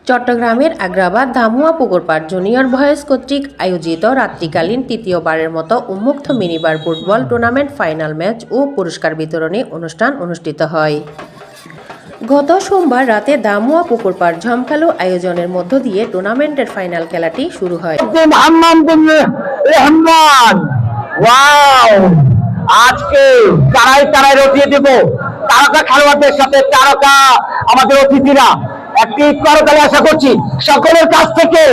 চট্টগ্রামের আগ্রাবাদ ধামুয়া পুকুরপাড় junior boys কর্তৃক আয়োজিত রাত্রিকালীন তৃতীয়বারের মতো উন্মুক্ত minibar football tournament final match ও পুরস্কার বিতরণী অনুষ্ঠান অনুষ্ঠিত হয়। গত সোমবার রাতে ধামুয়া পুকুরপাড় ঝমকালো আয়োজনের মধ্য দিয়ে টুর্নামেন্টের ফাইনাল খেলাটি শুরু হয়। আজকে তারাই রটিয়ে দেব তারকা খেলোয়াড়দের সাথে তারকা আমাদের অতিথিরা একটি করতালি আশা করছি সকলের কাছ থেকে।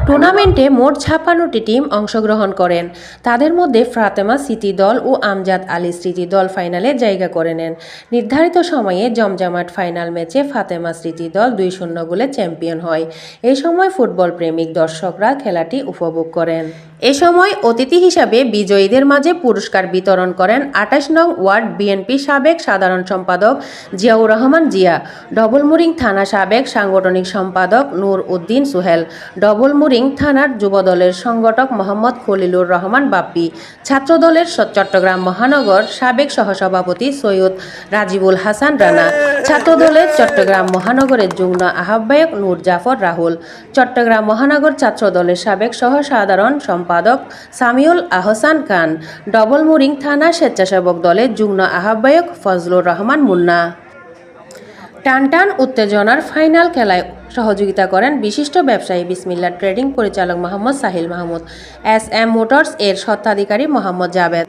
টুর্নামেন্টে মোট 56টি টিম অংশগ্রহণ করেন। তাদের মধ্যে ফাতেমা স্মৃতি দল ও আমজাদ আলী স্মৃতি দল ফাইনালে জায়গা করে নেন। নির্ধারিত সময়ে জমজমাট ফাইনাল ম্যাচে ফাতেমা স্মৃতি দল 2-0 গোলে চ্যাম্পিয়ন হয়। এই সময় ফুটবল প্রেমিক দর্শকরা খেলাটি উপভোগ করেন। এ সময় অতিথি হিসাবে বিজয়ীদের মাঝে পুরস্কার বিতরণ করেন 28 নং ওয়ার্ড বিএনপি সাবেক সাধারণ সম্পাদক জিয়াউর রহমান জিয়া, ডবলমুরিং থানা সাবেক সাংগঠনিক সম্পাদক নূর উদ্দিন সোহেল, ডবলমুরিং থানার যুবদলের সংগঠক মোহাম্মদ খলিলুর রহমান বাপ্পি, ছাত্রদলের চট্টগ্রাম মহানগর সাবেক সহসভাপতি সৈয়দ রাজিবুল হাসান রানা, ছাত্রদলের চট্টগ্রাম মহানগরের যুগ্ম আহ্বায়ক নূর জাফর রাহুল, চট্টগ্রাম মহানগর ছাত্রদলের সাবেক সহসাধারণ সম্পাদক সামিউল আহসান খান, ডবলমুরিং থানা স্বেচ্ছাসেবক দলের যুগ্ম আহ্বায়ক ফজলুর রহমান মুন্না। টানটান উত্তেজনার ফাইনাল খেলায় সহযোগিতা করেন বিশিষ্ট ব্যবসায়ী বিসমিল্লাহ ট্রেডিং পরিচালক মোহাম্মদ সাহিল মাহমুদ, SM মোটরস এর স্বত্বাধিকারী মোহাম্মদ জাবেদ।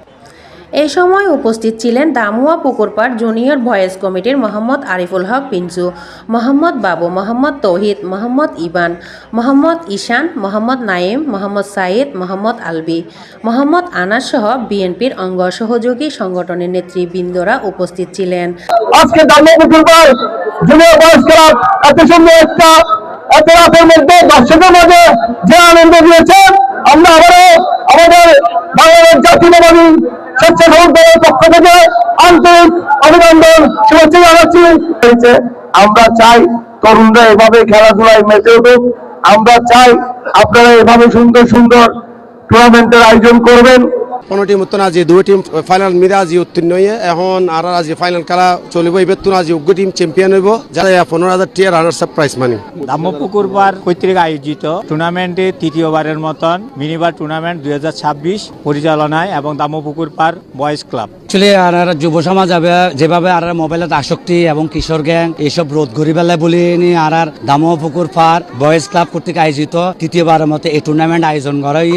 এই সময় উপস্থিত ছিলেন ধামুয়া পুকুরপাড় জুনিয়র বয়েজ কমিটির মোহাম্মদ আরিফুল হক পিঞ্চু, মোহাম্মদ বাবু, মোহাম্মদ তৌহিদ, মোহাম্মদ ইবান, মোহাম্মদ ঈশান, মোহাম্মদ নাইম, মোহাম্মদ সাইদ, মোহাম্মদ আলবি, মোহাম্মদ আনাস সহ বিএনপির অঙ্গ সহযোগী সংগঠনের নেতৃবৃন্দরা উপস্থিত ছিলেন। আজকে ধামুয়া পুকুরপাড় জুনিয়র বয়েজ ক্লাব এত সুন্দর একটা এত রাতের মধ্যে দর্শকের মাঝে যে আনন্দ দিয়েছে, আমরা আবারও আমাদের বাংলাদেশ জাতীয়তাবাদী স্বেচ্ছাসেবক দলের পক্ষ থেকে আন্তরিক অভিনন্দন শুভেচ্ছা জানাচ্ছি। আমরা চাই তরুণরা এভাবে খেলাধুলায় মেতে উঠুক। আমরা চাই আপনারা এভাবে সুন্দর সুন্দর টুর্নামেন্টের আয়োজন করবেন। 15 টিম উত্তর আজি 2 টিম ফাইনাল মিরা আজি উত্তীর্ণ হয়ে এখন আর আজি ফাইনাল খেলা চলিব। এবার তুন আজি উগ্র টিম চ্যাম্পিয়ন হইব, যারা 15,000 টিয়ার runners up prize money. Dhamua পুকুরপাড় কর্তৃক আয়োজিত টুর্নামেন্টে তৃতীয়বারের মতন মিনিবার টুর্নামেন্ট 2026 পরিচালনায় এবং ধামুয়া পুকুরপাড় বয়েজ ক্লাব। অ্যাকচুয়ালি আর যুব সমাজ যেভাবে আর মোবাইলত আসক্তি এবং কিশোর গ্যাং এইসব রোধ করি পেলায় বলি আর ধামুয়া পুকুরপাড় বয়েজ ক্লাব কর্তৃক আয়োজিত তৃতীয়বারের মতো এই টুর্নামেন্ট আয়োজন করা হয়।